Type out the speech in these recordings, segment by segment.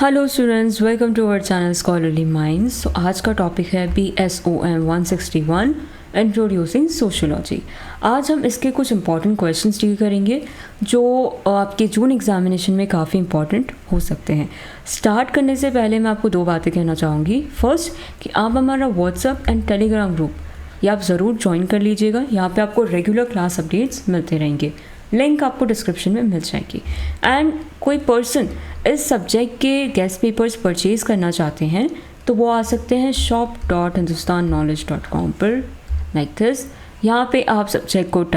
Hello students, welcome to our channel Scholarly Minds. तो आज का टॉपिक है BSOM 161 इंट्रोड्यूसिंग सोशियोलॉजी। आज हम इसके कुछ इंपॉर्टेंट क्वेश्चंस डील करेंगे जो आपके जून एग्जामिनेशन में काफ़ी इंपॉर्टेंट हो सकते हैं। स्टार्ट करने से पहले मैं आपको दो बातें कहना चाहूँगी। फर्स्ट कि आप हमारा व्हाट्सअप एंड टेलीग्राम ग्रुप ये आप ज़रूर ज्वाइन कर लीजिएगा। यहाँ पे आपको रेगुलर क्लास अपडेट्स मिलते रहेंगे। लिंक आपको डिस्क्रिप्शन में मिल जाएगी। एंड कोई पर्सन इस सब्जेक्ट के गेस्ट पेपर्स परचेज़ करना चाहते हैं तो वो आ सकते हैं shop.hindustanknowledge.com पर लाइक दिस। यहाँ पे आप सब्जेक्ट कोड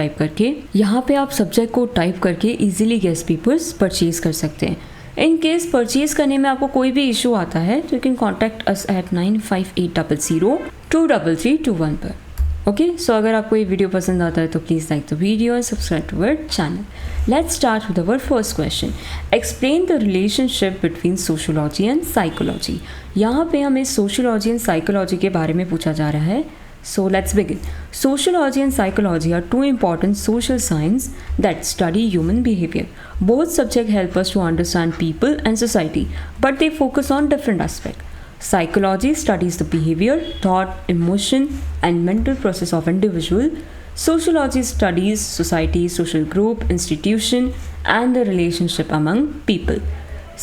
टाइप करके इजीली गेस्ट पेपर्स परचेज़ कर सकते हैं। इन केस परचेज़ करने में आपको कोई भी इशू आता है तो you can contact us at 9580023321 पर। ओके, सो अगर आपको ये वीडियो पसंद आता है तो please like the video and subscribe to our channel. Let's start with our first question. Explain the relationship between sociology and psychology. यहाँ पे हमें सोशियोलॉजी एंड साइकोलॉजी के बारे में पूछा जा रहा है। So let's begin. Sociology and psychology are two important social sciences that study human behavior. Both subjects help us to understand people and society, but they focus on different aspects. Psychology studies the behavior, thought, emotion, and mental process of individual. Sociology studies society, social group, institution, and the relationship among people.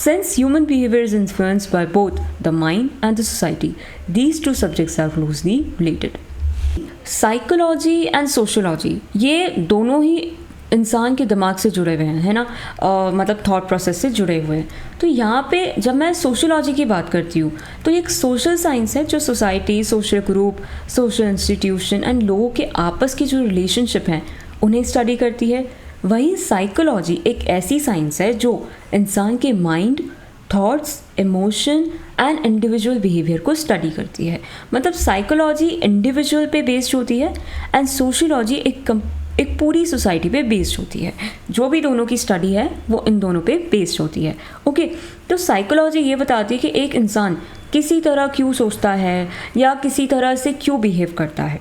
Since human behavior is influenced by both the mind and the society, these two subjects are closely related. Psychology and sociology ये दोनों ही इंसान के दिमाग से जुड़े हुए हैं, है ना, मतलब थॉट प्रोसेस से जुड़े हुए हैं। तो यहाँ पे जब मैं सोशियोलॉजी की बात करती हूँ तो ये एक सोशल साइंस है जो society, social group, social institution and लोगों के आपस की जो रिलेशनशिप हैं उन्हें स्टडी करती है। वहीं साइकोलॉजी एक ऐसी साइंस है जो इंसान के mind, thoughts, emotion and individual behaviour को स्टडी करती है। मतलब साइकोलॉजी इंडिविजुअल पे बेस्ड होती है एंड सोशियोलॉजी एक पूरी सोसाइटी पे बेस्ड होती है। जो भी दोनों की स्टडी है वो इन दोनों पे बेस्ड होती है। ओके, तो साइकोलॉजी ये बताती है कि एक इंसान किसी तरह क्यों सोचता है या किसी तरह से क्यों बिहेव करता है,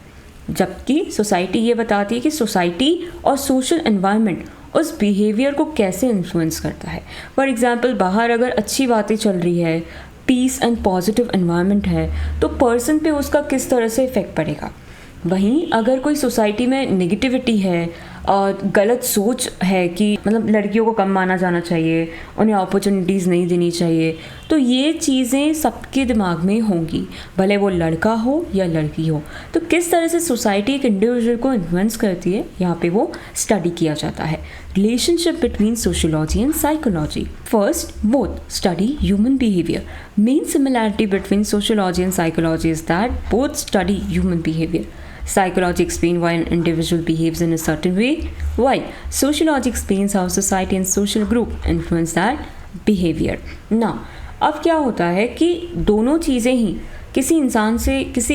जबकि सोसाइटी ये बताती है कि सोसाइटी और सोशल एनवायरनमेंट उस बिहेवियर को कैसे इन्फ्लुएंस करता है। फॉर एग्जांपल, बाहर अगर अच्छी बातें चल रही है, पीस एंड पॉजिटिव एनवायरनमेंट है, तो पर्सन पे उसका किस तरह से इफ़ेक्ट पड़ेगा। वहीं अगर कोई सोसाइटी में नेगेटिविटी है और गलत सोच है कि मतलब लड़कियों को कम माना जाना चाहिए, उन्हें अपॉर्चुनिटीज़ नहीं देनी चाहिए, तो ये चीज़ें सबके दिमाग में होंगी, भले वो लड़का हो या लड़की हो। तो किस तरह से सोसाइटी एक इंडिविजुअल को इन्फ्लुएंस करती है, यहाँ पे वो स्टडी किया जाता है। Relationship between sociology and psychology. First, both study human behaviour. Main similarity between sociology and psychology is that both study human behaviour. Psychology explains why an individual behaves in a certain way, while sociology explains how society and social group influence that behavior. Now, अब क्या होता है कि दोनों चीज़ें ही किसी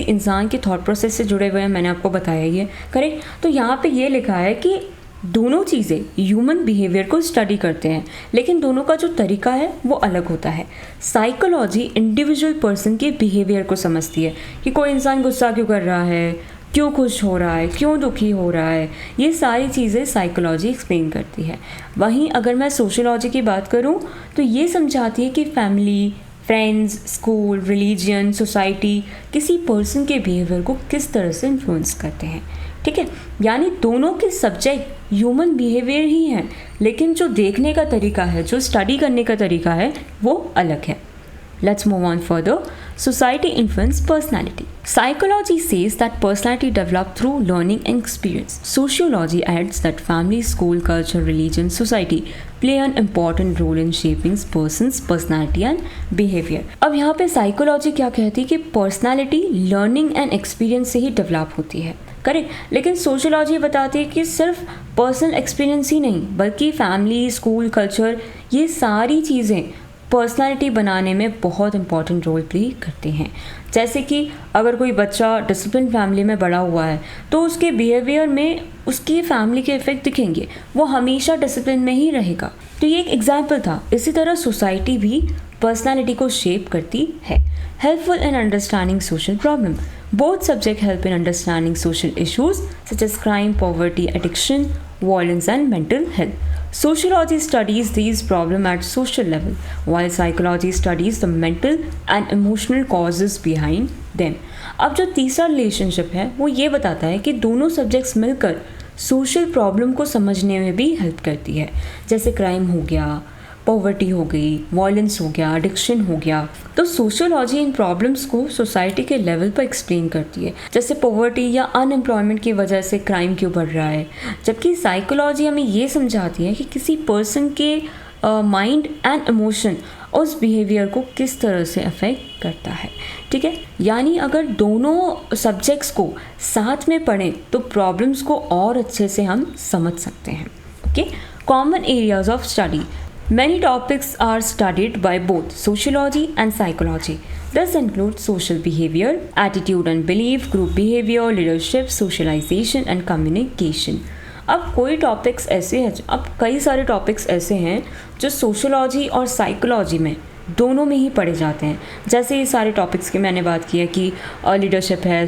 इंसान के थॉट प्रोसेस से जुड़े हुए हैं। मैंने आपको बताया ये करेक्ट। तो यहाँ पे ये लिखा है कि दोनों चीज़ें ह्यूमन बिहेवियर को स्टडी करते हैं, लेकिन दोनों का जो तरीका है वो अलग होता है। साइकोलॉजी इंडिविजुअल पर्सन के बिहेवियर को समझती है कि कोई इंसान गुस्सा क्यों कर रहा है, क्यों खुश हो रहा है, क्यों दुखी हो रहा है, ये सारी चीज़ें साइकोलॉजी एक्सप्लेन करती है। वहीं अगर मैं सोशियोलॉजी की बात करूँ तो ये समझाती है कि family, friends, school, religion, society किसी पर्सन के बिहेवियर को किस तरह से इन्फ्लुएंस करते हैं। ठीक है, यानी दोनों के सब्जेक्ट ह्यूमन बिहेवियर ही हैं, लेकिन जो देखने का तरीका है, जो स्टडी करने का तरीका है वो अलग है। Let's move on further. Society influence personality. Psychology says that personality develops through learning and experience. Sociology adds that family, school, culture, religion, society play an important role in shaping person's personality and behavior. अब यहाँ पे psychology क्या कहती है कि personality learning and experience से ही develop होती है, करेक्ट। लेकिन सोशियोलॉजी बताती है कि सिर्फ पर्सनल एक्सपीरियंस ही नहीं बल्कि फैमिली, स्कूल, कल्चर, ये सारी चीज़ें पर्सनालिटी बनाने में बहुत इंपॉर्टेंट रोल प्ले करते हैं। जैसे कि अगर कोई बच्चा डिसिप्लिन फैमिली में बड़ा हुआ है तो उसके बिहेवियर में उसकी फैमिली के इफ़ेक्ट दिखेंगे, वो हमेशा डिसिप्लिन में ही रहेगा। तो ये एक एग्जाम्पल था। इसी तरह सोसाइटी भी पर्सनालिटी को शेप करती है। Helpful in understanding social problem. Both subject help in understanding social issues such as crime, poverty, addiction, violence and mental health. Sociology studies these problems at social level, while psychology studies the mental and emotional causes behind them. अब जो तीसरा relationship है वो ये बताता है कि दोनों सब्जेक्ट्स मिलकर सोशल प्रॉब्लम को समझने में भी हेल्प करती है, जैसे क्राइम हो गया, पॉवर्टी हो गई, वायलेंस हो गया, एडिक्शन हो गया। तो सोशियोलॉजी इन प्रॉब्लम्स को सोसाइटी के लेवल पर एक्सप्लेन करती है, जैसे पॉवर्टी या अनएम्प्लॉयमेंट की वजह से क्राइम क्यों बढ़ रहा है, जबकि साइकोलॉजी हमें ये समझाती है कि किसी पर्सन के माइंड एंड इमोशन उस बिहेवियर को किस तरह से अफेक्ट करता है। ठीक है, यानी अगर दोनों सब्जेक्ट्स को साथ में पढ़ें तो प्रॉब्लम्स को और अच्छे से हम समझ सकते हैं। Okay, common areas of study. Many topics are studied by both sociology and psychology. This includes social behavior, attitude and belief, group behavior, leadership, socialization and communication. अब कोई टॉपिक्स ऐसे हैं, अब कई सारे टॉपिक्स ऐसे हैं जो सोशोलॉजी और साइकोलॉजी में दोनों में ही पढ़े जाते हैं। जैसे ये सारे टॉपिक्स की मैंने बात की है कि लीडरशिप है,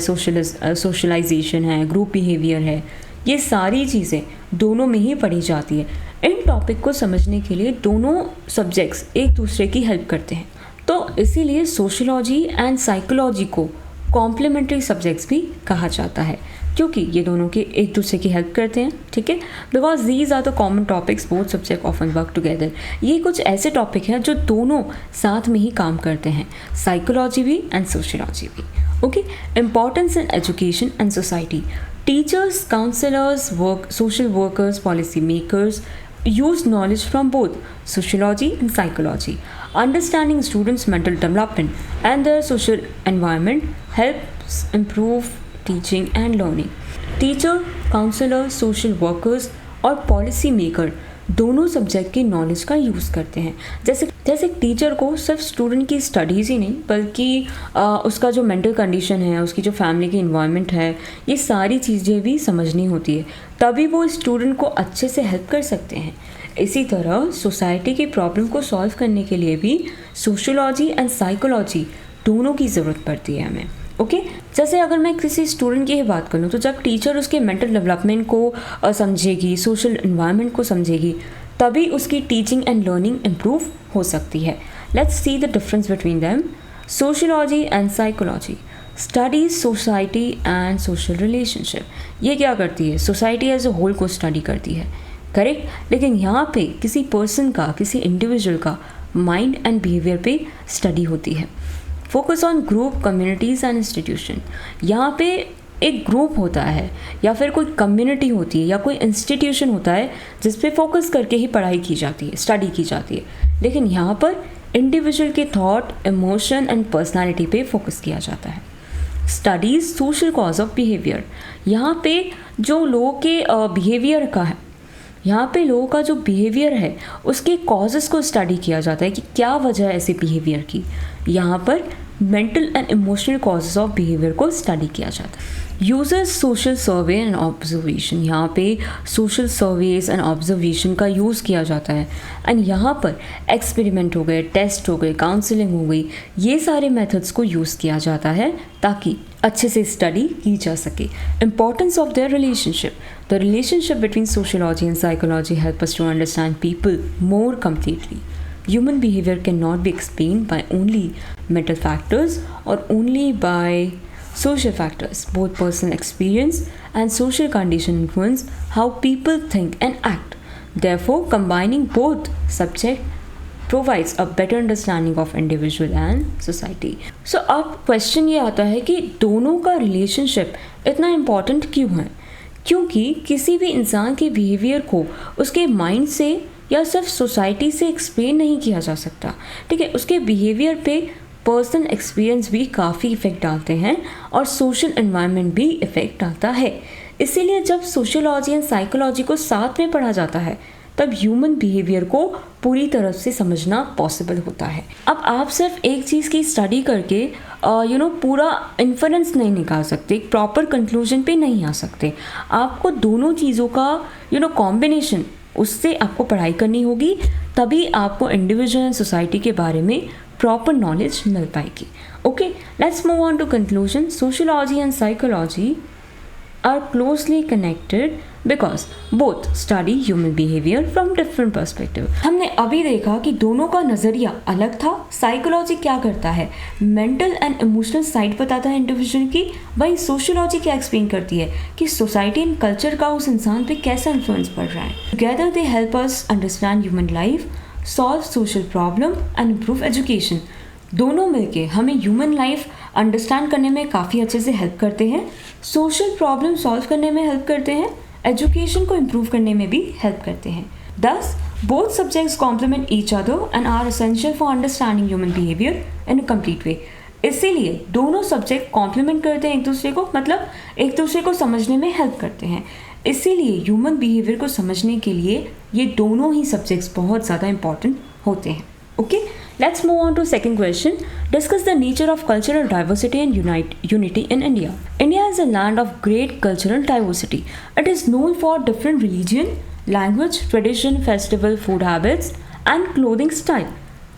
सोशलाइजेशन है, ग्रुप बिहेवियर है, ये सारी चीज़ें दोनों में ही पढ़ी जाती है। इन टॉपिक को समझने के लिए दोनों सब्जेक्ट्स एक दूसरे की हेल्प करते हैं, तो इसीलिए सोशोलॉजी एंड साइकोलॉजी को कॉम्प्लीमेंट्री सब्जेक्ट्स भी कहा जाता है, क्योंकि ये दोनों के एक दूसरे की हेल्प करते हैं। ठीक है, because these are the common topics, both subject often work together. ये कुछ ऐसे टॉपिक हैं जो दोनों साथ में ही काम करते हैं, साइकोलॉजी भी एंड सोशोलॉजी भी। Okay, importance in education and society. Teachers, counselors, social workers, policy makers use knowledge from both sociology and psychology. Understanding students' mental development and their social environment helps improve teaching and learning. Teacher, counselor, social workers और policy maker दोनों subject की knowledge का use करते हैं। जैसे teacher को सिर्फ student की स्टडीज़ ही नहीं बल्कि उसका जो मेंटल कंडीशन है, उसकी जो फैमिली की इन्वायरमेंट है, ये सारी चीज़ें भी समझनी होती है, तभी वो स्टूडेंट को अच्छे से हेल्प कर सकते हैं। इसी तरह सोसाइटी की प्रॉब्लम को सॉल्व करने के लिए भी सोशोलॉजी एंड साइकोलॉजी दोनों की ज़रूरत पड़ती है हमें। ओके, जैसे अगर मैं किसी स्टूडेंट की ही बात करूँ तो जब टीचर उसके मेंटल डेवलपमेंट को समझेगी, सोशल इन्वायरमेंट को समझेगी, तभी उसकी टीचिंग एंड लर्निंग इम्प्रूव हो सकती है। Let's see the difference between them. Sociology and psychology studies society and social relationship. ये क्या करती है? सोसाइटी एज ए होल को स्टडी करती है, करेक्ट, लेकिन यहाँ पे किसी पर्सन का, किसी इंडिविजुअल का माइंड एंड बिहेवियर पे स्टडी होती है। Focus on group, communities and institution. यहाँ पे एक ग्रुप होता है या फिर कोई कम्युनिटी होती है या कोई इंस्टीट्यूशन होता है जिस पे फोकस करके ही पढ़ाई की जाती है, स्टडी की जाती है, लेकिन यहाँ पर इंडिविजुअल के थॉट, इमोशन एंड पर्सनालिटी पे फोकस किया जाता है। Studies social cause of behaviour. यहाँ पे जो लोगों के बिहेवियर का है, यहाँ पे लोगों का जो बिहेवियर है उसके कॉजेज़ को स्टडी किया जाता है कि क्या वजह है ऐसे बिहेवियर की। यहाँ पर mental and emotional causes of behaviour को स्टडी किया जाता है। Users social survey and observation. यहाँ पे सोशल सर्वेज एंड ऑब्जर्वेशन का यूज़ किया जाता है एंड यहाँ पर एक्सपेरिमेंट हो गए, टेस्ट हो गए, काउंसलिंग हो गई, ये सारे मेथड्स को यूज़ किया जाता है ताकि अच्छे से स्टडी की जा सके। Importance of their relationship. The relationship between sociology and psychology help us to understand people more completely. Human behavior cannot be explained by only mental factors or only by social factors. Both personal experience and social condition influence how people think and act. Therefore, combining both subjects provides a better understanding of individual and society. So, अब question ये आता है कि दोनों का relationship इतना important क्यों है? क्योंकि किसी भी इंसान के behavior को उसके mind से या सिर्फ सोसाइटी से एक्सप्लेन नहीं किया जा सकता। ठीक है, उसके बिहेवियर पे पर्सनल एक्सपीरियंस भी काफ़ी इफ़ेक्ट डालते हैं और सोशल एनवायरनमेंट भी इफ़ेक्ट डालता है। इसीलिए जब सोशियोलॉजी एंड साइकोलॉजी को साथ में पढ़ा जाता है तब ह्यूमन बिहेवियर को पूरी तरह से समझना पॉसिबल होता है। अब आप सिर्फ एक चीज़ की स्टडी करके पूरा इन्फरेंस नहीं निकाल सकते, एक प्रॉपर कंक्लूजन पे नहीं आ सकते। आपको दोनों चीज़ों का कॉम्बिनेशन, उससे आपको पढ़ाई करनी होगी, तभी आपको इंडिविजुअल एंड सोसाइटी के बारे में प्रॉपर नॉलेज मिल पाएगी। Okay, let's move on to conclusion. Sociology and psychology are closely connected because both study human behavior from different perspective. हमने अभी देखा कि दोनों का नज़रिया अलग था. साइकोलॉजी क्या करता है, मेंटल एंड इमोशनल साइड बताता है इंडिविजुअल की, वही सोशियोलॉजी क्या एक्सप्लेन करती है कि सोसाइटी एंड कल्चर का उस इंसान पे कैसा इन्फ्लुएंस पड़ रहा है. Together they help us understand human life, solve social problem and improve education. दोनों मिलके हमें ह्यूमन लाइफ अंडरस्टैंड करने में काफ़ी अच्छे से हेल्प करते हैं, सोशल प्रॉब्लम सॉल्व करने में हेल्प करते हैं, एजुकेशन को इम्प्रूव करने में भी हेल्प करते हैं. Thus, both subjects complement each other and are essential for understanding human behavior in a complete way. इसीलिए दोनों सब्जेक्ट कॉम्प्लीमेंट करते हैं एक दूसरे को, मतलब एक दूसरे को समझने में हेल्प करते हैं. इसीलिए ह्यूमन बिहेवियर को समझने के लिए ये दोनों ही सब्जेक्ट्स बहुत ज़्यादा इंपॉर्टेंट होते हैं. Okay, let's move on to second question. Discuss the nature of cultural diversity and unity in India. India is a land of great cultural diversity. It is known for different religion, language, tradition, festival, food habits, and clothing style.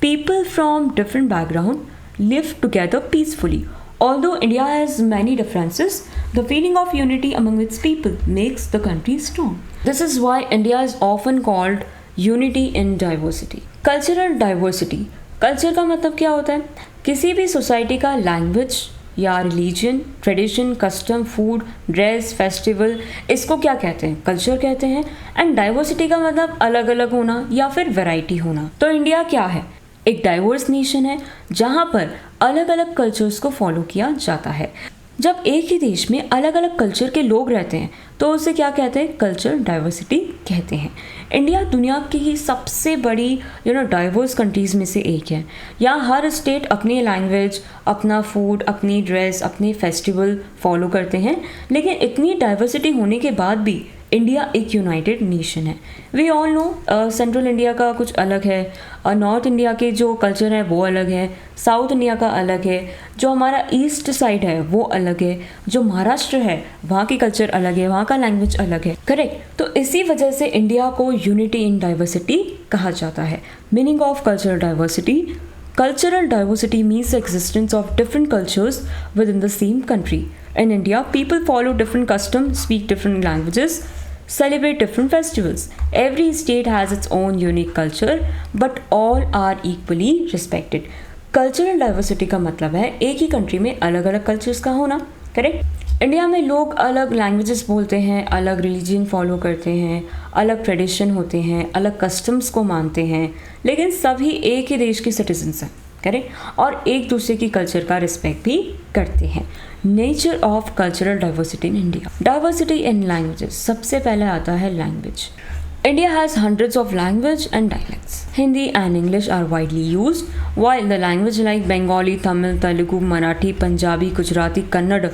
People from different backgrounds live together peacefully. Although India has many differences, the feeling of unity among its people makes the country strong. This is why India is often called unity in diversity. Cultural diversity, culture का मतलब क्या होता है, किसी भी society का language या religion, tradition, custom, food, dress, festival, इसको क्या कहते हैं, कल्चर कहते हैं. एंड डाइवर्सिटी का मतलब अलग अलग होना या फिर वैरायटी होना. तो इंडिया क्या है, एक डाइवर्स नेशन है जहाँ पर अलग अलग कल्चर्स को फॉलो किया जाता है. जब एक ही देश में अलग अलग कल्चर के लोग रहते हैं तो उसे क्या कहते हैं, कल्चर डाइवर्सिटी कहते हैं. इंडिया दुनिया की ही सबसे बड़ी डाइवर्स कंट्रीज़ में से एक है. यहाँ हर स्टेट अपनी लैंग्वेज, अपना फूड, अपनी ड्रेस, अपने फेस्टिवल फॉलो करते हैं. लेकिन इतनी डाइवर्सिटी होने के बाद भी इंडिया एक यूनाइटेड नेशन है. We all know central India का कुछ अलग है, और नॉर्थ इंडिया के जो कल्चर है वो अलग है, साउथ इंडिया का अलग है, जो हमारा ईस्ट साइड है वो अलग है, जो महाराष्ट्र है वहाँ की कल्चर अलग है, वहाँ का लैंग्वेज अलग है. करेक्ट. तो इसी वजह से इंडिया को यूनिटी इन डाइवर्सिटी कहा जाता है. Meaning of cultural diversity. Cultural diversity means the existence of different cultures within the same country. In India, people follow different customs, speak different languages, celebrate different festivals. Every state has its own unique culture, but all are equally respected. Cultural diversity का मतलब है एक ही country में अलग अलग cultures का होना. Correct. India में लोग अलग लैंग्वेजेस बोलते हैं, अलग रिलीजन फॉलो करते हैं, अलग ट्रेडिशन होते हैं, अलग कस्टम्स को मानते हैं, लेकिन सभी एक ही देश के सिटीजन्स हैं. करेक्ट. और एक दूसरे की कल्चर का रिस्पेक्ट भी करते हैं. Nature of cultural diversity in India. Diversity in languages. सबसे पहले आता है language. India has hundreds of language and dialects. Hindi and English are widely used, while the language like Bengali, Tamil, Telugu, Marathi, Punjabi, Gujarati, Kannada,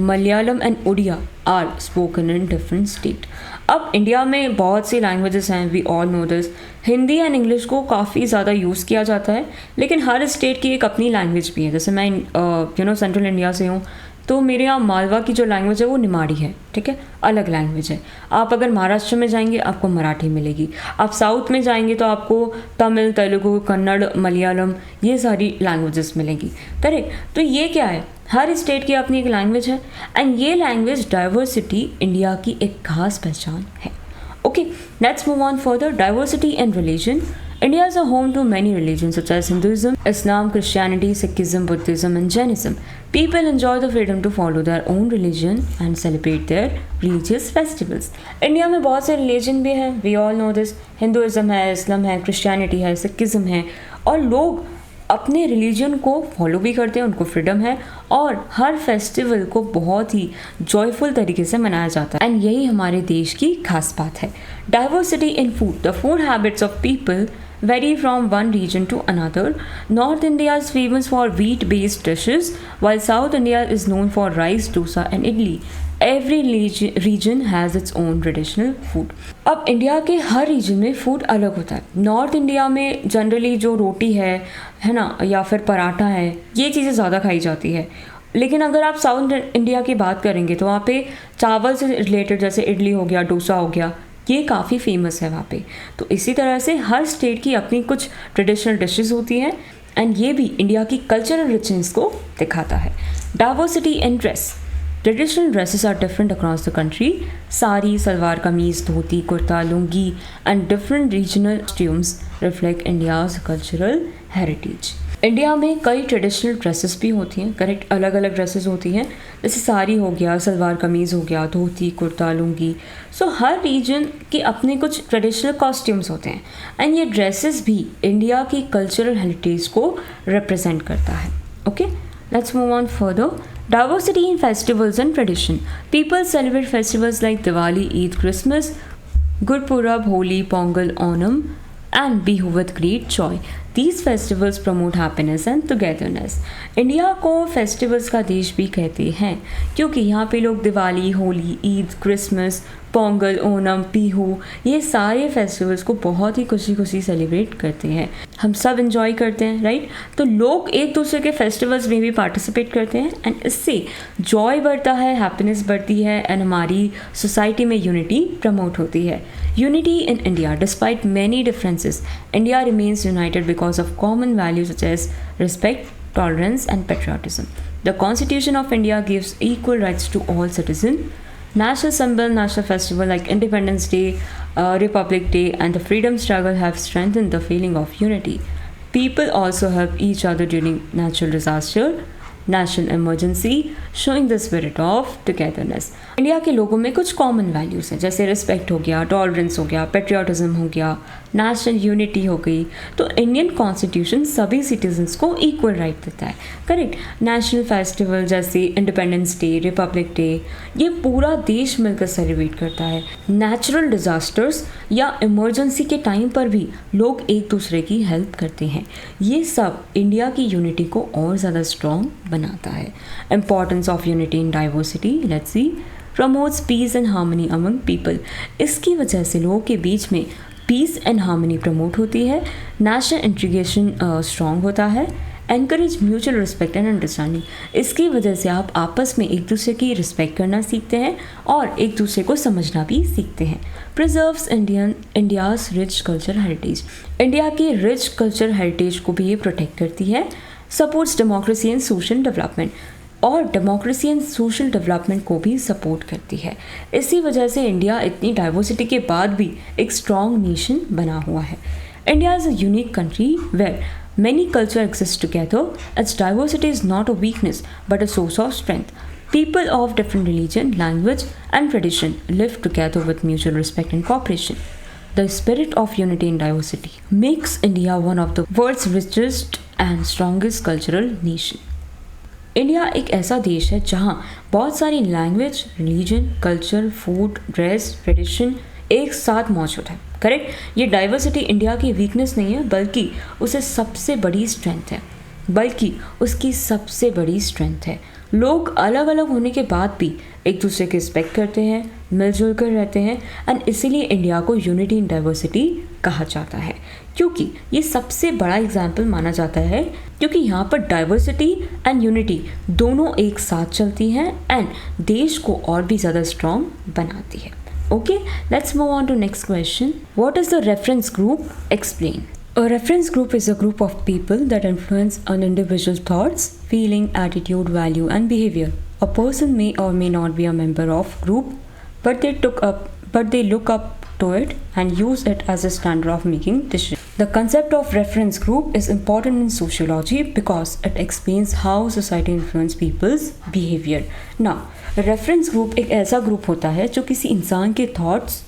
Malayalam and Odia are spoken in different states. अब India में बहुत सी languages हैं, we all know this. Hindi and English को काफ़ी ज़्यादा use किया जाता है, लेकिन हर स्टेट की एक अपनी लैंग्वेज भी है. जैसे मैं सेंट्रल इंडिया से हूँ, तो मेरे यहाँ मालवा की जो लैंग्वेज है वो निमाड़ी है. ठीक है, अलग लैंग्वेज है. आप अगर महाराष्ट्र में जाएंगे आपको मराठी मिलेगी. आप साउथ में जाएंगे तो आपको तमिल, तेलुगु, कन्नड़, मलयालम, ये सारी लैंग्वेजेस मिलेंगी. करेक्ट. तो ये क्या है, हर स्टेट की अपनी एक लैंग्वेज है, एंड ये लैंग्वेज डाइवर्सिटी इंडिया की एक खास पहचान है. Okay, let's move on further. Diversity and religion. India is a home to many religions such as Hinduism, Islam, Christianity, Sikhism, Buddhism and Jainism. People enjoy the freedom to follow their own religion and celebrate their religious festivals. India में बहुत से religion भी हैं, we all know this. Hinduism है, Islam है, Christianity है, Sikhism है, और लोग अपने रिलीजन को फॉलो भी करते हैं, उनको फ्रीडम है, और हर फेस्टिवल को बहुत ही जॉयफुल तरीके से मनाया जाता है. एंड यही हमारे देश की खास बात है. Diversity in food. The food habits of people vary from one region to another. North India is famous for wheat-based dishes, while South India is known for rice, dosa and idli. Every region has its own traditional food. अब India के हर reason में food अलग होता है. North India में generally जो रोटी है ना, या फिर पराठा है, ये चीज़ें ज़्यादा खाई जाती है. लेकिन अगर आप साउथ इंडिया की बात करेंगे तो वहाँ पे चावल से रिलेटेड जैसे इडली हो गया, डोसा हो गया, ये काफ़ी फेमस है वहाँ पे. तो इसी तरह से हर स्टेट की अपनी कुछ ट्रेडिशनल डिशेस होती हैं, एंड ये भी इंडिया की कल्चरल रिचनेस को दिखाता है. Diversity in dress. Traditional dresses are different across the country. Sari, salwar kameez, dhoti, kurta, lungi and different regional costumes reflect India's cultural heritage. India में कई ट्रेडिशनल ड्रेसेस भी होती हैं, करेक्ट, अलग अलग ड्रेसेस होती हैं, जैसे साड़ी हो गया, सलवार कमीज़ हो गया, धोती, कुर्ता, लुंगी. सो हर रीजन के अपने कुछ ट्रेडिशनल कॉस्ट्यूम्स होते हैं एंड ये ड्रेसेस भी इंडिया की कल्चरल हेरिटेज को रिप्रेजेंट करता है. Okay, let's move on further. Diversity in festivals and tradition. People celebrate festivals like Diwali, Eid, Christmas, Gurpurab, Holi, Pongal, Onam, and Bihu with great joy. These festivals promote happiness and togetherness. India को festivals का देश भी कहते हैं क्योंकि यहाँ पे लोग दिवाली, होली, ईद, क्रिसमस, पोंगल, ओनम, बिहू, ये सारे फेस्टिवल्स को बहुत ही खुशी खुशी सेलिब्रेट करते हैं. हम सब इंजॉय करते हैं, राइट. तो लोग एक दूसरे के फेस्टिवल्स में भी पार्टिसिपेट करते हैं एंड इससे जॉय बढ़ता है, हैप्पीनेस बढ़ती है एंड हमारी सोसाइटी में यूनिटी प्रमोट होती है. Unity in India. Despite many differences, India remains united because of common values such as respect, tolerance and patriotism. The Constitution of India gives equal rights to all citizens. National symbol, national festival like Independence Day, Republic Day and the freedom struggle have strengthened the feeling of unity. People also help each other during natural disaster, national emergency, showing the spirit of togetherness. India के लोगों में कुछ common values हैं, जैसे respect हो गया, tolerance हो गया, पेट्रियाटिज्म हो गया, नेशनल यूनिटी हो गई. तो इंडियन कॉन्स्टिट्यूशन सभी सिटीजन्स को इक्वल राइट देता है, करेक्ट. नेशनल फेस्टिवल जैसे इंडिपेंडेंस डे, रिपब्लिक डे, ये पूरा देश मिलकर सेलिब्रेट करता है. नेचुरल डिज़ास्टर्स या इमरजेंसी के टाइम पर भी लोग एक दूसरे की हेल्प करते हैं. ये सब इंडिया की यूनिटी को और ज़्यादा स्ट्रॉन्ग बनाता है. Importance of unity in diversity. Let's see. Promotes peace and harmony among people. इसकी वजह से लोगों के बीच में पीस एंड हार्मनी प्रमोट होती है. नेशनल इंटीग्रेशन स्ट्रॉन्ग होता है. Encourage mutual respect and understanding. इसकी वजह से आप आपस में एक दूसरे की रिस्पेक्ट करना सीखते हैं और एक दूसरे को समझना भी सीखते हैं. Preserves India's rich culture heritage. India की रिच कल्चर हेरिटेज को भी ये प्रोटेक्ट करती है. Supports democracy and social development. और डेमोक्रेसी एंड सोशल डेवलपमेंट को भी सपोर्ट करती है. इसी वजह से इंडिया इतनी डाइवर्सिटी के बाद भी एक स्ट्रॉन्ग नेशन बना हुआ है. India is a unique country where many cultures exist together. Its diversity is not a weakness but a source of strength. People of different religion, language and tradition live together with mutual respect and cooperation. The spirit of unity in diversity makes India one of the world's richest and strongest cultural nation. India एक ऐसा देश है जहाँ बहुत सारी language, religion, culture, food, dress, tradition एक साथ मौजूद है, करेक्ट. ये डाइवर्सिटी इंडिया की वीकनेस नहीं है बल्कि उसे सबसे बड़ी स्ट्रेंथ है, लोग अलग अलग होने के बाद भी एक दूसरे की रिस्पेक्ट करते हैं, मिलजुल कर रहते हैं एंड इसीलिए इंडिया को यूनिटी इन डाइवर्सिटी कहा जाता है क्योंकि ये सबसे बड़ा एग्जाम्पल माना जाता है क्योंकि यहाँ पर डाइवर्सिटी एंड यूनिटी दोनों एक साथ चलती हैं एंड देश को और भी ज़्यादा स्ट्रॉन्ग बनाती है. Okay, let's move on to next question. What is the reference group? Explain. A reference group is a group of people that influence an individual's thoughts, feeling, attitude, value, and behavior. A person may or may not be a member of group, but they look up to it and use it as a standard of making decisions. The concept of reference group is important in sociology because it explains how society influences people's behavior. Now, reference group एक ऐसा group होता है जो किसी इंसान के thoughts,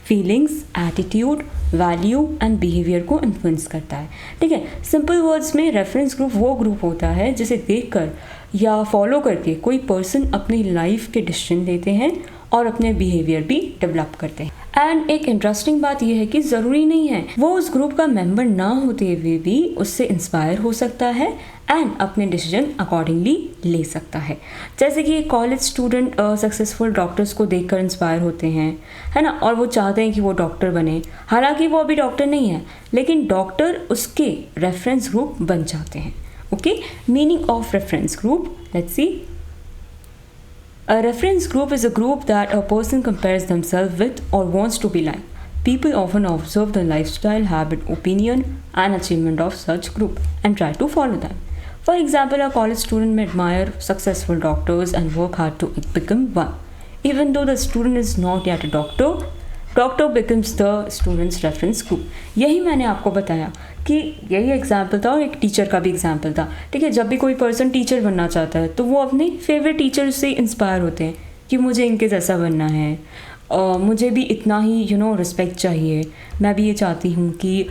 feelings, attitude, value and behaviour को influence करता है. ठीक है, सिंपल वर्ड्स में रेफरेंस ग्रुप वो ग्रुप होता है जिसे देखकर या फॉलो करके कोई पर्सन अपनी लाइफ के डिसीजन लेते हैं और अपने बिहेवियर भी डेवलप करते हैं. एंड एक इंटरेस्टिंग बात यह है कि ज़रूरी नहीं है वो उस ग्रुप का मेंबर ना होते हुए भी उससे इंस्पायर हो सकता है एंड अपने डिसीजन अकॉर्डिंगली ले सकता है. जैसे कि कॉलेज स्टूडेंट सक्सेसफुल डॉक्टर्स को देखकर इंस्पायर होते हैं, है ना, और वो चाहते हैं कि वो डॉक्टर बने, हालांकि वो अभी डॉक्टर नहीं है लेकिन डॉक्टर उसके रेफरेंस ग्रुप बन जाते हैं. Okay, meaning of reference group. Let's see. A reference group is a group that a person compares themselves with or wants to be like. People often observe the lifestyle, habit, opinion, and achievement of such group and try to follow them. For example, a college student may admire successful doctors and work hard to become one. Even though the student is not yet a doctor becomes the student's reference group. यही मैंने आपको बताया कि यही example था और एक teacher का भी एग्जाम्पल था, ठीक है। जब भी कोई पर्सन टीचर बनना चाहता है तो वो अपने फेवरेट टीचर से इंस्पायर होते हैं कि मुझे इनके जैसा बनना है, मुझे भी इतना ही रिस्पेक्ट चाहिए, मैं भी ये चाहती हूँ कि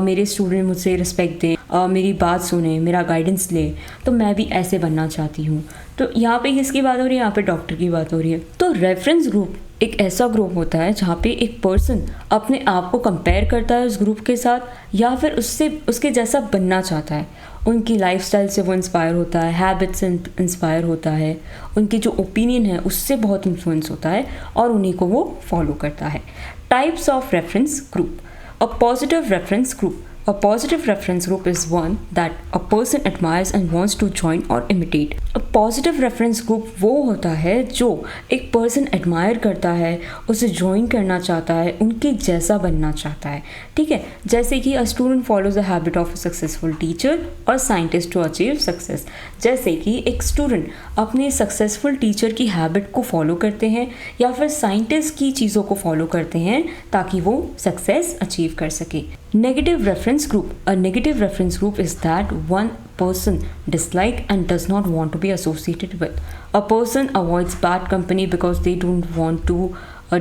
मेरे स्टूडेंट मुझसे रिस्पेक्ट दें, मेरी बात सुने, मेरा गाइडेंस ले, तो मैं भी ऐसे बनना चाहती हूँ। तो यहाँ पे किसकी बात हो रही है? यहाँ पे डॉक्टर की बात हो रही है। तो रेफरेंस ग्रुप एक ऐसा ग्रुप होता है जहाँ पे एक पर्सन अपने आप को कंपेयर करता है उस ग्रुप के साथ या फिर उसके जैसा बनना चाहता है। उनकी लाइफस्टाइल से वो इंस्पायर होता है, हैबिट से इंस्पायर होता है, उनकी जो ओपिनियन है उससे बहुत इन्फ्लुएंस होता है और उन्हीं को वो फॉलो करता है। Types of reference group. A positive reference group. A positive reference group is one that a person admires and wants to join or imitate. A positive reference group वो होता है जो एक person admire करता है, उसे join करना चाहता है, उनके जैसा बनना चाहता है, ठीक है। जैसे कि a student follows the habit of a successful teacher or scientist to achieve success. जैसे कि एक student अपने successful teacher की habit को follow करते हैं या फिर scientist की चीज़ों को follow करते हैं ताकि वो success achieve कर सके। Negative reference group. A negative reference group is that one person dislike and does not want to be associated with. A person avoids bad company because they don't want to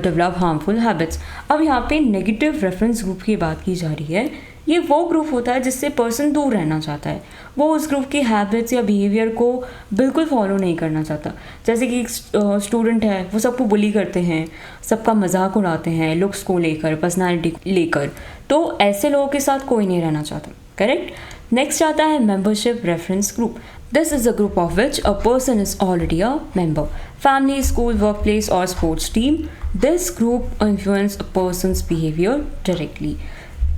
develop harmful habits. अब यहाँ पे negative reference group की बात की जा रही है। ये वो ग्रुप होता है जिससे पर्सन दूर रहना चाहता है, वो उस ग्रुप की हैबिट्स या बिहेवियर को बिल्कुल फॉलो नहीं करना चाहता। जैसे कि एक स्टूडेंट है, वो सबको बुली करते हैं, सबका मजाक उड़ाते हैं लुक्स को लेकर, पर्सनालिटी लेकर, तो ऐसे लोगों के साथ कोई नहीं रहना चाहता, करेक्ट। नेक्स्ट आता है membership reference group. This is a group of which a person is already a member. Family, school, workplace or sports team. This group influence a person's behavior directly.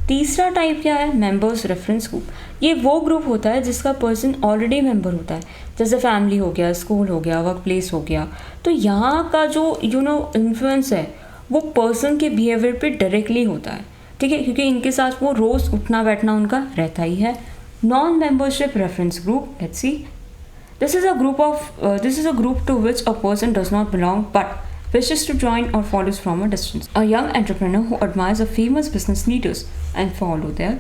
तीसरा टाइप क्या है? Members reference group. ये वो group होता है जिसका person already member होता है, जैसे फैमिली हो गया, स्कूल हो गया, वर्क प्लेस हो गया। तो यहाँ का जो इन्फ्लुएंस है वो पर्सन के बिहेवियर पे डायरेक्टली होता है, ठीक है, क्योंकि इनके साथ वो रोज़ उठना बैठना उनका रहता ही है। Non membership reference group. Let's see. This is a group to which a person does not belong but wishes to join or follows from a distance. A young entrepreneur who admires a famous business leaders and follow their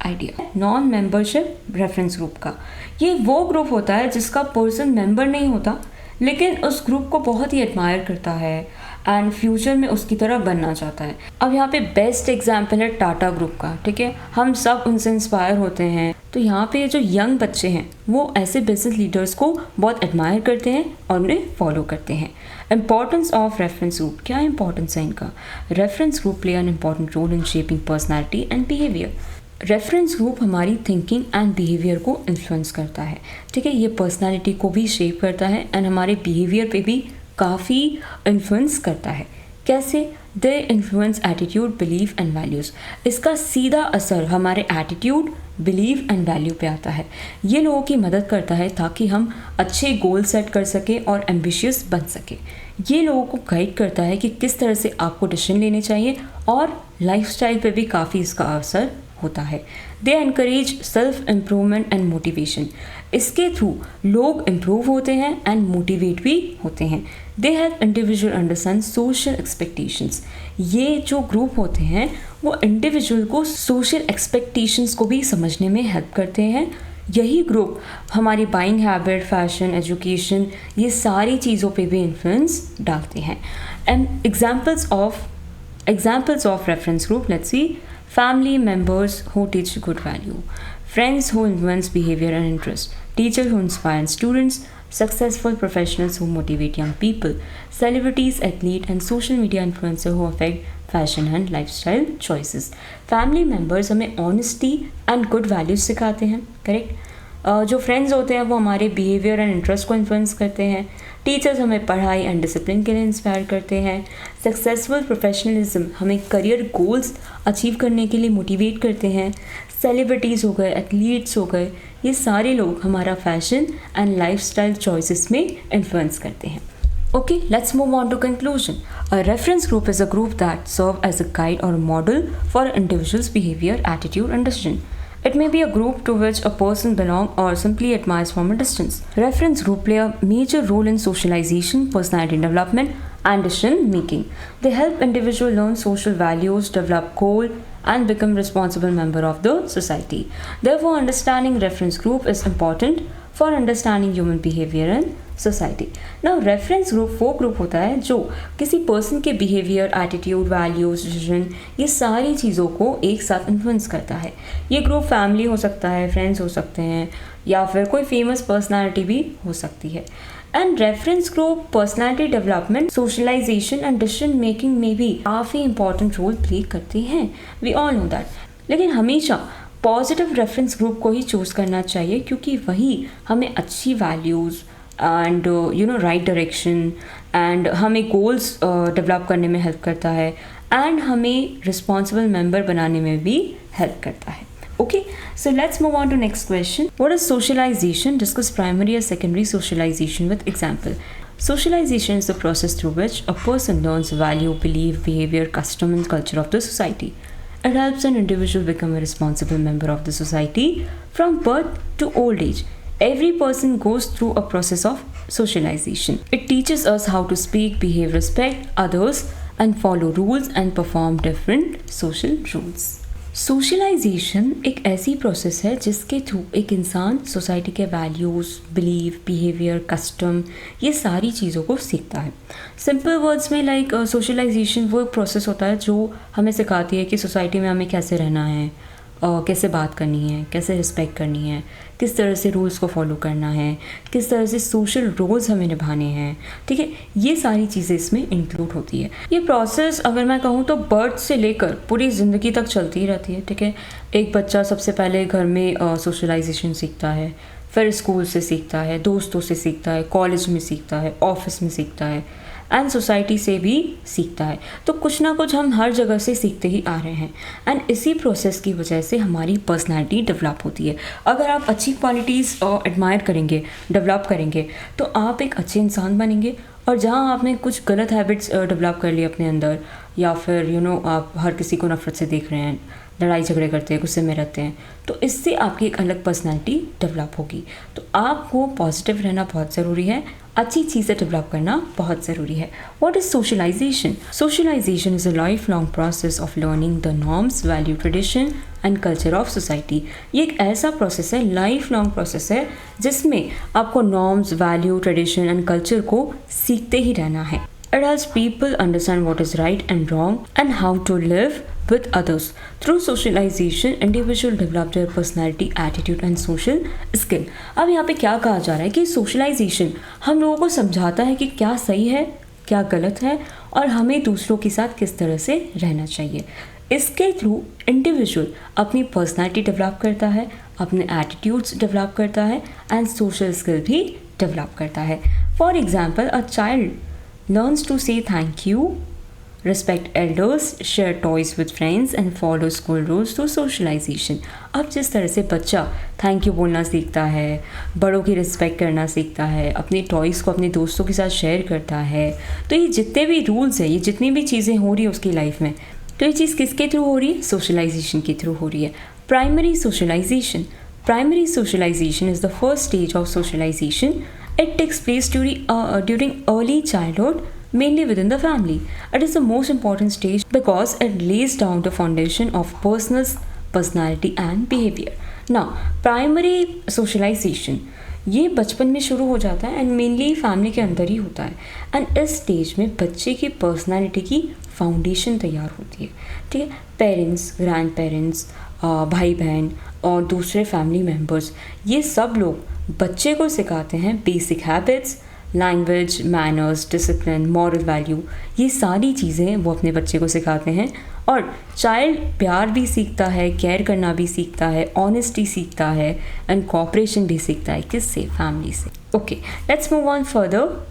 idea. Non-membership reference group का ये वो group होता है जिसका person member नहीं होता लेकिन उस ग्रुप को बहुत ही एडमायर करता है एंड फ्यूचर में उसकी तरह बनना चाहता है। अब यहाँ पे बेस्ट एग्जाम्पल है टाटा ग्रुप का, ठीक है, हम सब उनसे इंस्पायर होते हैं। तो यहाँ पे जो यंग बच्चे हैं वो ऐसे बिजनेस लीडर्स को बहुत एडमायर करते हैं और उन्हें फॉलो करते हैं। Importance of reference group. क्या इंपॉर्टेंस है इनका? Reference group play an important role in shaping personality and behaviour. Reference group हमारी थिंकिंग एंड बिहेवियर को इन्फ्लुएंस करता है, ठीक है, ये पर्सनालिटी को भी शेप करता है एंड हमारे बिहेवियर पे भी काफ़ी इन्फ्लुएंस करता है। कैसे? They influence attitude, belief and values. इसका सीधा असर हमारे एटीट्यूड, बिलीफ एंड वैल्यू पे आता है। ये लोगों की मदद करता है ताकि हम अच्छे गोल सेट कर सकें और एम्बिशियस बन सके। ये लोगों को गाइड करता है कि किस तरह से आपको डिसीजन लेने चाहिए और लाइफस्टाइल पे भी काफ़ी इसका असर होता है। They encourage self improvement and motivation. इसके थ्रू लोग इम्प्रूव होते हैं एंड मोटिवेट भी होते हैं। They help individual understand social expectations. ये जो ग्रुप होते हैं वो इंडिविजुअल को सोशल एक्सपेक्टेशंस को भी समझने में हेल्प करते हैं। यही ग्रुप हमारी बाइंग हैबिट, फैशन, एजुकेशन, ये सारी चीज़ों पे भी इन्फ्लुएंस डालते हैं। And examples of reference group. Let's see. Family members who teach good value, friends who influence behavior and interest, teachers who inspire students, successful professionals who motivate young people, celebrities, athletes and social media influencers who affect fashion and lifestyle choices. Family members हमें honesty and good values सिखाते हैं, correct. जो friends होते हैं वो हमारे behaviour and interest को influence करते हैं। टीचर्स हमें पढ़ाई एंड डिसिप्लिन के लिए इंस्पायर करते हैं। सक्सेसफुल प्रोफेशनलिज्म हमें करियर गोल्स अचीव करने के लिए मोटिवेट करते हैं। सेलिब्रिटीज़ हो गए, एथलीट्स हो गए, ये सारे लोग हमारा फैशन एंड लाइफस्टाइल चॉइसेस में इन्फ्लुएंस करते हैं। Okay, let's move on to conclusion. A reference group is a group that serves as a guide or a model for an individual's behavior, attitude and decision. It may be a group to which a person belongs or simply admires from a distance. Reference group play a major role in socialization, personality development, and decision making. They help individuals learn social values, develop goals, and become responsible member of the society. Therefore, understanding reference group is important for understanding human behavior in society. Now, reference group वो group होता है जो किसी person के behaviour, attitude, values, decision, ये सारी चीज़ों को एक साथ इन्फ्लुएंस करता है. ये ग्रुप फैमिली हो सकता है, फ्रेंड्स हो सकते हैं, या फिर कोई फेमस पर्सनालिटी भी हो सकती है. And reference group personality development, socialisation and decision making में भी काफ़ी इंपॉर्टेंट रोल प्ले करते हैं. We all know that. लेकिन हमेशा पॉजिटिव रेफरेंस ग्रुप को ही चूज़ करना चाहिए, क्योंकि वही हमें अच्छी values and right direction and हमें गोल्स डेवलप करने में हेल्प करता है, एंड हमें रिस्पॉन्सिबल मेंबर बनाने में भी हेल्प करता है. Okay, so let's move on to next question. What is socialization? Discuss primary or secondary socialization with example. Socialization is the process through which a person learns value, belief, behavior, custom, and culture of the society. It helps an individual become a responsible member of the society from birth to old age. Every person goes through a process of socialization. It teaches us how to speak, behave, respect others, and follow rules and perform different social rules. Socialisation एक ऐसी process है जिसके through एक इंसान society के values, believe, behaviour, custom, ये सारी चीज़ों को सीखता है. सिंपल वर्ड्स में लाइक सोशलाइजेशन वो एक प्रोसेस होता है जो हमें सिखाती है कि सोसाइटी में हमें कैसे रहना है, कैसे बात करनी है, कैसे रिस्पेक्ट करनी है, किस तरह से रूल्स को फॉलो करना है, किस तरह से सोशल रोल्स हमें निभाने हैं. ठीक है, ये सारी चीज़ें इसमें इंक्लूड होती है. ये प्रोसेस अगर मैं कहूँ तो बर्थ से लेकर पूरी ज़िंदगी तक चलती ही रहती है. ठीक है, एक बच्चा सबसे पहले घर में सोशलाइजेशन सीखता है, फिर स्कूल से सीखता है, दोस्तों से सीखता है, कॉलेज में सीखता है, ऑफिस में सीखता है, एंड सोसाइटी से भी सीखता है. तो कुछ ना कुछ हम हर जगह से सीखते ही आ रहे हैं, एंड इसी प्रोसेस की वजह से हमारी पर्सनैलिटी डेवलप होती है. अगर आप अच्छी क्वालिटीज़ एडमायर करेंगे, डेवलप करेंगे, तो आप एक अच्छे इंसान बनेंगे. और जहाँ आपने कुछ गलत हैबिट्स डेवलप कर लिए अपने अंदर, या फिर आप हर किसी को नफरत से देख रहे हैं, लड़ाई झगड़े करते हैं, गुस्से में रहते हैं, तो इससे आपकी एक अलग पर्सनैलिटी डेवलप होगी. तो आपको पॉजिटिव रहना बहुत ज़रूरी है, अच्छी चीज़ें डेवलप करना बहुत ज़रूरी है. What is socialisation? Socialisation is a life long process of learning the norms, value, tradition and culture of society. ये एक ऐसा प्रोसेस है, लाइफ लॉन्ग प्रोसेस है, जिसमें आपको norms, value, tradition and culture को सीखते ही रहना है. It helps people understand what is right and wrong and how to live with others. Through socialization, individuals develop their personality, attitude and social skill. अब यहाँ पे क्या कहा जा रहा है कि socialization हम लोगों को समझाता है कि क्या सही है, क्या गलत है, और हमें दूसरों के साथ किस तरह से रहना चाहिए. इसके थ्रू इंडिविजुअल अपनी पर्सनैलिटी डेवलप करता है, अपने एटीट्यूड्स डेवलप करता है, एंड सोशल स्किल भी डेवलप करता है. For example, a child learns to say thank you, respect elders, share toys with friends and follow school rules through socialization. अब जिस तरह से बच्चा थैंक यू बोलना सीखता है, बड़ों की रिस्पेक्ट करना सीखता है, अपने टॉयज़ को अपने दोस्तों के साथ शेयर करता है, तो ये जितने भी रूल्स हैं, ये जितनी भी चीज़ें हो रही है उसकी लाइफ में, तो ये चीज़ किसके थ्रू हो रही है? सोशलाइजेशन के थ्रू हो रही है. Primary socialisation. Primary socialization is the first stage of socialization. It takes place during early childhood, mainly within the family. It is the most important stage because it lays down the foundation of personality and behavior. Now, primary socialization ये बचपन में शुरू हो जाता है, and mainly family के अंदर ही होता है. एंड इस स्टेज में बच्चे की पर्सनालिटी की फाउंडेशन तैयार होती है. ठीक है, पेरेंट्स, ग्रैंड पेरेंट्स, भाई बहन और दूसरे फैमिली मेम्बर्स, ये सब लोग बच्चे को सिखाते हैं basic habits, language, manners, discipline, moral value, ये सारी चीज़ें वो अपने बच्चे को सिखाते हैं. और चाइल्ड प्यार भी सीखता है, केयर करना भी सीखता है, ऑनेस्टी सीखता है, एंड कोऑपरेशन भी सीखता है. किससे? फैमिली से. Okay, let's move on further.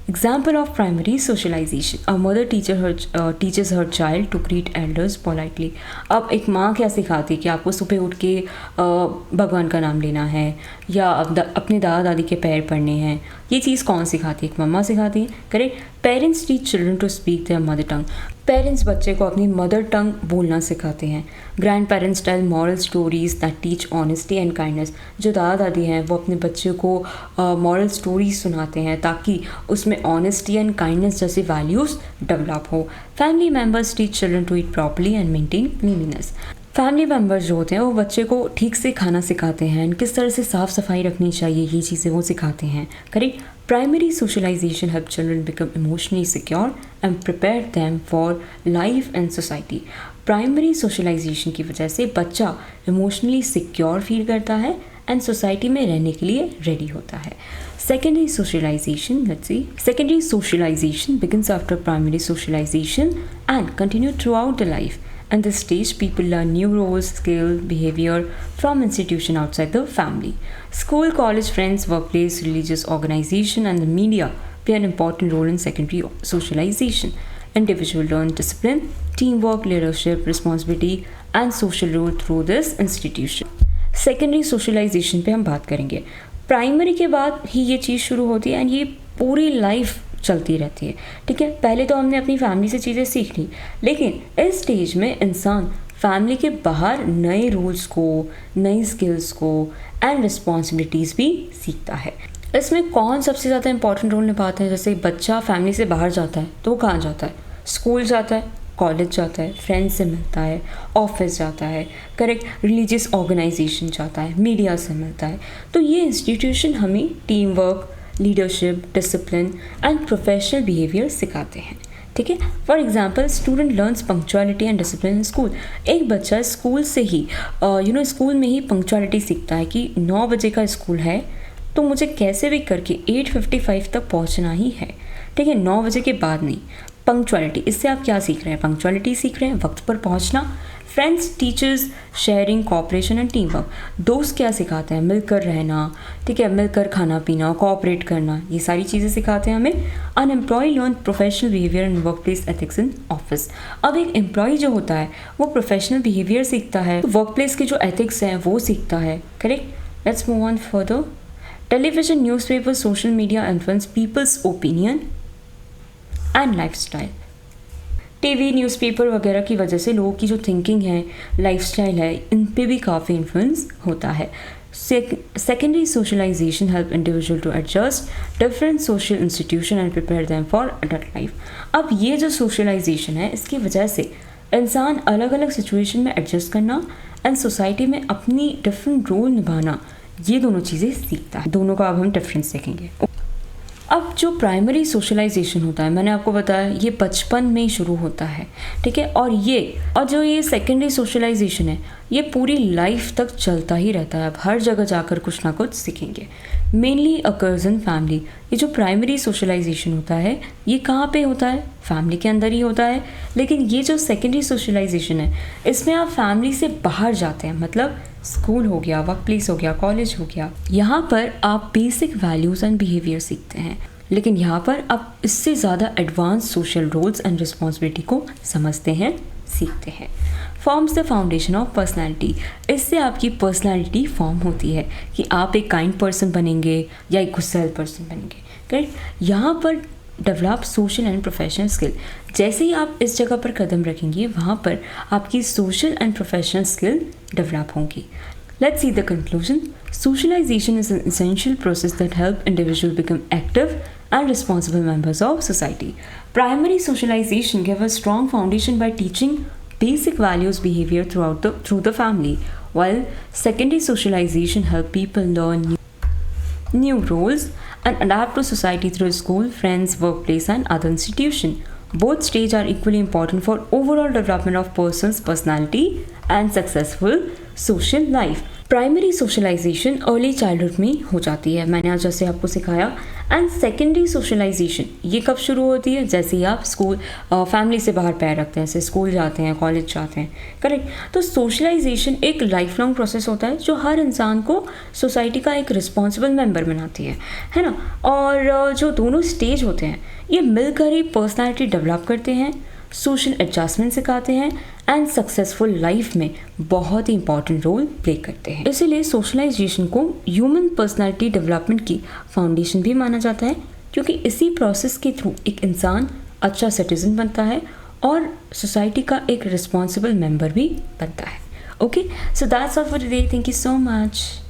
Example of primary socialization. A mother teaches her child to greet elders politely. अब एक माँ क्या सिखाती है कि आपको सुबह उठ के भगवान का नाम लेना है, या अपने दादा दादी के पैर पड़ने हैं. ये चीज़ कौन सिखाती है? एक मम्मा सिखाती है. Correct. Parents teach children to speak their mother tongue. Parents बच्चे को अपनी मदर टंग बोलना सिखाते हैं। Grandparents tell moral stories that teach honesty and kindness. जो दादा दादी हैं वो अपने बच्चे को मॉरल स्टोरीज सुनाते हैं ताकि उसमें ऑनेस्टी एंड काइंडनेस जैसी वैल्यूज़ डेवलप हो। Family members teach children to eat properly and maintain cleanliness. Family members जो होते हैं वो बच्चे को ठीक से खाना सिखाते हैं, किस तरह से साफ़ सफाई रखनी चाहिए, ये चीज़ें वो सिखाते हैं। Correct. Primary socialisation help children become emotionally secure and prepare them for life and society. Primary socialisation की वजह से बच्चा इमोशनली सिक्योर फील करता है एंड सोसाइटी में रहने के लिए रेडी होता है। Secondary socialization, let's see. Secondary socialization begins after primary socialization and continue throughout the life. And this stage, people learn new roles, skill, behavior from institution outside the family. School, college, friends, workplace, religious organization, and the media play an important role in secondary socialization. Individuals learn discipline, teamwork, leadership, responsibility, and social role through this institution. Secondary socialization पे हम बात करेंगे। Primary के बाद ही ये चीज़ शुरू होती है एंड ये पूरी लाइफ चलती रहती है। ठीक है, पहले तो हमने अपनी फैमिली से चीज़ें सीख ली, लेकिन इस स्टेज में इंसान फैमिली के बाहर नए रूल्स को, नई स्किल्स को एंड रिस्पॉन्सिबिलिटीज़ भी सीखता है। इसमें कौन सबसे ज़्यादा इंपॉर्टेंट रोल निभाते हैं? जैसे बच्चा फैमिली से बाहर जाता है तो वो कहाँ जाता है? स्कूल जाता है, कॉलेज जाता है, फ्रेंड्स से मिलता है, ऑफिस जाता है, करेक्ट, रिलीजियस ऑर्गेनाइजेशन जाता है, मीडिया से मिलता है। तो ये इंस्टीट्यूशन हमें team work, leadership, discipline and professional behaviour सिखाते हैं। ठीक है, for example student learns punctuality and discipline in school. एक बच्चा स्कूल से ही स्कूल में ही पंक्चुअलिटी सीखता है कि 9 बजे का स्कूल है तो मुझे कैसे भी करके 8:55 तक पहुंचना ही है। ठीक है, 9 बजे के बाद नहीं। पंक्चुअलिटी, इससे आप क्या सीख रहे हैं? पंक्चुअलिटी सीख रहे हैं, वक्त पर पहुंचना। Friends, teachers, sharing, cooperation and team work. दोस्त क्या सिखाते हैं? मिलकर रहना, ठीक है, मिलकर खाना पीना, कोऑपरेट करना, ये सारी चीज़ें सिखाते हैं हमें। Unemployed learn professional behaviour and work place ethics in office. अब एक एम्प्लॉय जो होता है वो प्रोफेशनल बिहेवियर सीखता है, वर्क प्लेस के जो एथिक्स हैं वो सीखता है। Correct, let's move on further. Television, newspaper, social media influence peoples opinion and lifestyle. TV, newspaper वगैरह की वजह से लोगों की जो थिंकिंग है, लाइफस्टाइल है, इन पे भी काफ़ी इन्फ्लुएंस होता है। Secondary socialisation help individual to adjust different social institution and prepare them for adult life. अब ये जो सोशलाइजेशन है इसकी वजह से इंसान अलग अलग सिचुएशन में एडजस्ट करना एंड सोसाइटी में अपनी डिफरेंट रोल निभाना, ये दोनों चीज़ें सीखता है। दोनों का अब हम डिफरेंस देखेंगे। अब जो प्राइमरी सोशलाइजेशन होता है, मैंने आपको बताया ये बचपन में ही शुरू होता है। ठीक है, और जो ये सेकेंडरी सोशलाइजेशन है ये पूरी लाइफ तक चलता ही रहता है। अब हर जगह जाकर कुछ ना कुछ सीखेंगे। Mainly occurs in family. ये जो प्राइमरी सोशलाइजेशन होता है ये कहाँ पे होता है? फैमिली के अंदर ही होता है। लेकिन ये जो सेकेंडरी सोशलाइजेशन है इसमें आप फैमिली से बाहर जाते हैं, मतलब स्कूल हो गया, वर्क प्लेस हो गया, कॉलेज हो गया। यहाँ पर आप बेसिक वैल्यूज़ एंड बिहेवियर सीखते हैं, लेकिन यहाँ पर आप इससे ज़्यादा advance social roles and responsibility को समझते हैं, सीखते हैं। Forms the foundation of personality. इससे आपकी पर्सनैलिटी फॉर्म होती है कि आप एक काइंड पर्सन बनेंगे या एक गुस्सैल पर्सन बनेंगे। करेक्ट, यहाँ पर develop social and professional skill. जैसे ही आप इस जगह पर कदम रखेंगे वहाँ पर आपकी social and professional skill develop होंगी। Let's see the conclusion. Socialization is an essential process that helps individuals become active and responsible members of society. Primary socialization gives a strong foundation by teaching basic values behavior through the family, while secondary socialization helps people learn new roles and adapt to society through school, friends, workplace and other institutions. Both stages are equally important for overall development of person's personality and successful social life. Primary socialisation early childhood में हो जाती है, मैंने आज जैसे आपको सिखाया। And secondary socialisation ये कब शुरू होती है? जैसे ही आप स्कूल, फैमिली से बाहर पैर रखते हैं, जैसे स्कूल जाते हैं, कॉलेज जाते हैं। करेक्ट, तो सोशलाइजेशन एक लाइफ लॉन्ग प्रोसेस होता है जो हर इंसान को सोसाइटी का एक रिस्पॉन्सिबल मेंबर बनाती है ना। और जो दोनों स्टेज होते हैं ये मिलकर ही पर्सनैलिटी डेवलप करते हैं, सोशल एडजस्टमेंट सिखाते हैं एंड सक्सेसफुल लाइफ में बहुत ही इंपॉर्टेंट रोल प्ले करते हैं। इसीलिए सोशलाइजेशन को ह्यूमन पर्सनैलिटी डेवलपमेंट की फाउंडेशन भी माना जाता है, क्योंकि इसी प्रोसेस के थ्रू एक इंसान अच्छा सिटीजन बनता है और सोसाइटी का एक रिस्पॉन्सिबल मेंबर भी बनता है. Okay, so that's all for today. Thank you so much.